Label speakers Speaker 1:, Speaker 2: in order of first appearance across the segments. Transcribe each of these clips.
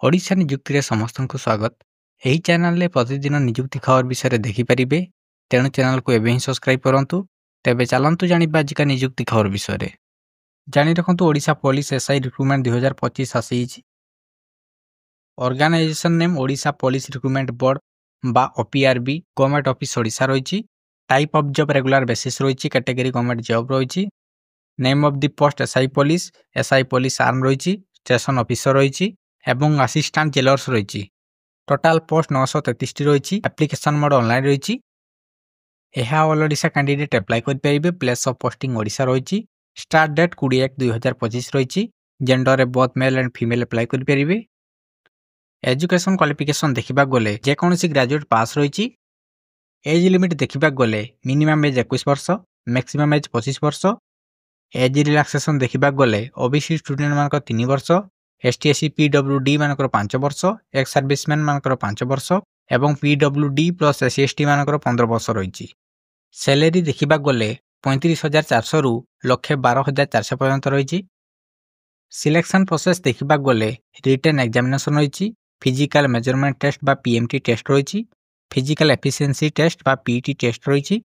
Speaker 1: ओडिशा निजुक्ति समस्त को स्वागत। यही चैनल रे प्रतिदिन निजुक्ति खबर विषय देखिपारे। तेणु चैनल को एवं सब्सक्राइब करूँ। तेज चलतु जाना आजिका निजुक्ति खबर विषय जानी रखु। ओडिशा पुलिस एसआई रिक्रुटमेंट 2025 आसी। Organisation name Odisha police recruitment board बा ओपीआरबी। गवर्नमेंट ऑफिस ओडिशा रही। Type of job regular basis रही। कैटेगरी गवर्नमेंट जॉब रही। Name of the post SI police arm रही। स्टेशन ऑफिसर रही एवं असिस्टेंट जेलर्स रही। टोटाल पोस्ट 933 रही। एप्लिकेशन मोड ऑनलाइन रही। ऑल ओडिशा कैंडिडेट अप्लाई करेंगे। प्लेस ऑफ पोस्टिंग ओडिशा रही। स्टार्ट डेट 20/1/2025 रही। Gender both male and female apply करेंगे। एजुकेशन क्वालिफिकेशन देखा गले जेकोसी ग्रेजुएट पास रही। एज लिमिट देखा गले मिनिमम एज 21 वर्ष, मैक्सिमम एज 25 वर्ष। एज रिलैक्सेशन देखा गले ओबीसी स्टूडेंट मान 3 वर्ष, एसटी एससी पीडब्ल्यूडी मान 5 वर्ष, एक्स सर्विसमैन मान 5 वर्ष एवं पीडब्ल्यूडी प्लस एससी एसटी मान 15 वर्ष रही। सैलरी देखा गले 35,400 रु 1,12,400 पर्यंत रही। सिलेक्शन प्रोसेस देखा गले रिटन एग्जामिनेशन रही। फिजिकल मेजरमेंट टेस्ट बा पीएमटी टेस्ट रही। फिजिकल एफिशिएंसी टेस्ट बा पीटी टेस्ट रही।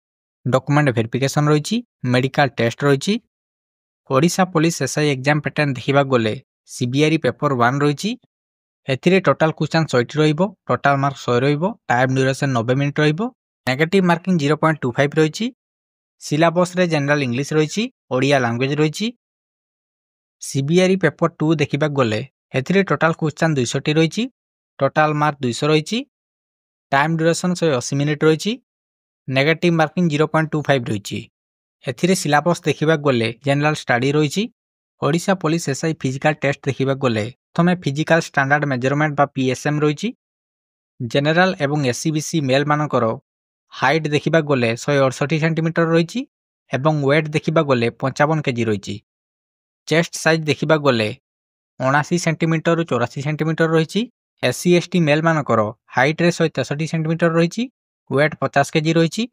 Speaker 1: डॉक्यूमेंट वेरिफिकेशन रही। मेडिकल टेस्ट रही। Odisha police SI exam pattern देखा गले सीबीआई पेपर 1 रही। एथिरे टोटाल क्वेश्चन 100 रहिबो। टोटाल मार्क 100 रहिबो। टाइम ड्यूरेशन 90 मिनिट रहिबो। नेगेटिव मार्किंग 0.25 रही। सिलेबस रे जनरल इंग्लिश रही। ओडिया लैंग्वेज रही। सीबीआई पेपर 2 देखा गले एथिरे टोटाल क्वेश्चन 200 रही। टोटाल मार्क 200 रही। टाइम ड्यूरेशन 180 मिनिट रही। नेगेटिव मार्किंग 0.25 रही। एथिरे सिलेबस देखा गले जनरल स्टडी रही। Odisha police SI physical test देखा गले प्रथम फिजिकल स्टैंडर्ड मेजरमेंट बा पीएसएम रही। जनरल एवं एससीबीसी मेल मानकर हाइट देखा गले 168 सेंटीमीटर रही एवं वेट देखा गले 55 केजी रही। चेस्ट साइज देखा गले 79 सेंटीमीटर 84 सेंटीमीटर रही। एससी एसटी मेल मानकर हाइट रे 163 सेंटीमीटर रही। वेट 50 केजी रही।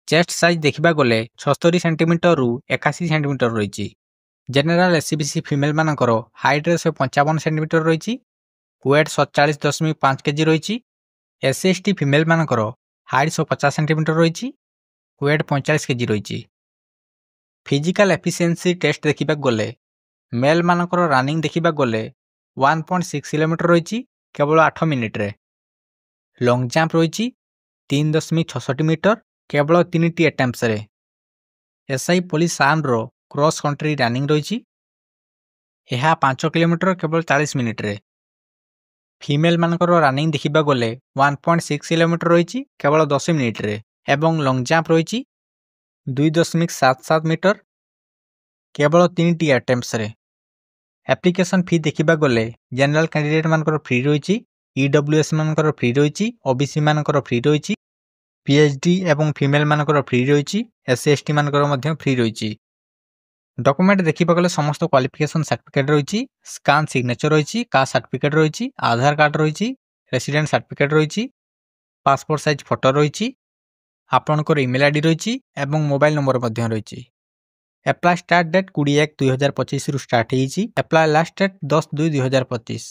Speaker 1: चेस्ट साइज देखा गले 76 सेंटीमीटर 81 सेंटीमीटर रही। जनरल एससीबीसी फीमेल मानकर हाइट रे 155 सेंटीमीटर रही। वेट 47.5 केजी रही। एससी एसटी फीमेल मानकर हाइट 150 सेंटीमीटर रही। वेट 45 केजी रही। फिजिकल एफिशिएंसी टेस्ट देखा गले मेल मानकर रनिंग देखा गले 1.6 किलोमीटर रही केवल 8 मिनिट रे। लॉन्ग जंप रही 3.66 मीटर केवल 3टी अटेम्प्ट्स रे। एसआई पुलिस आर्म रो क्रॉस कंट्री रनिंग रही। यह 5 किलोमीटर केवल 40 मिनिट रे। फीमेल मानकर रनिंग देखा गले 1.6 किलोमीटर रही केवल 10 मिनिट रे एवं लॉन्ग जंप रही 2.77 मीटर केवल 3टी अटेम्प्ट्स रे। एप्लिकेशन फी देखा गले जनरल कैंडिडेट मानकर फ्री रही। ईडब्ल्यूएस मानकर फ्री रही। ओबीसी मानकर फ्री रही। पीएचडी एवं फीमेल मानकर फ्री रही। एससी एसटी मानकर मध्य फ्री रही। डॉक्यूमेंट देखा गले समस्त क्वालिफिकेशन सर्टिफिकेट रही। स्कान सिग्नेचर रही। कास्ट सर्टिफिकेट रही। आधार कार्ड रही। रेसिडेंट सर्टिफिकेट रही। पासपोर्ट साइज फोटो रही। आपणकर ईमेल आईडी रही एवं मोबाइल नंबर मध्य रही। एप्लाई स्टार्ट डेट 20/1/2025 रु स्टार्ट होईची। Apply last date 10/2/2025।